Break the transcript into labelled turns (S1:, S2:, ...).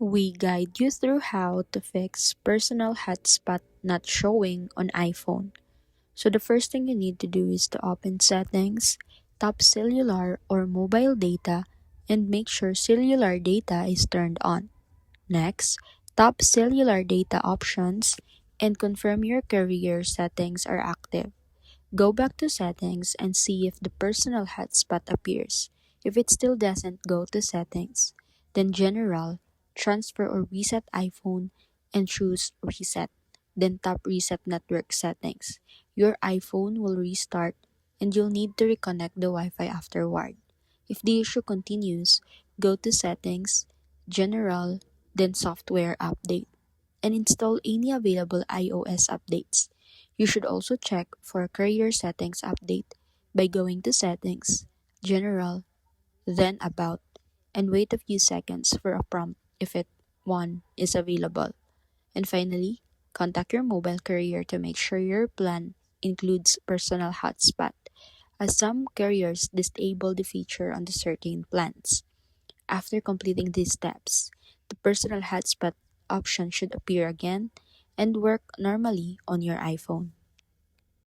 S1: We guide you through how to fix personal hotspot not showing on iPhone. So the first thing you need to do is to open settings, tap cellular or mobile data, and make sure cellular data is turned on. Next, tap cellular data options and confirm your carrier settings are active. Go back to settings and see if the personal hotspot appears. If it still doesn't, go to settings, then general, transfer or reset iPhone, and choose reset. Then tap reset network settings. Your iPhone will restart and you'll need to reconnect the Wi-Fi afterward. If the issue continues, go to settings, general, then software update, and install any available iOS updates. You should also check for carrier settings update by going to settings, general, then about, and wait a few seconds for a prompt if one is available. And finally, contact your mobile carrier to make sure your plan includes personal hotspot, as some carriers disable the feature on the certain plans. After completing these steps, the personal hotspot option should appear again and work normally on your iPhone.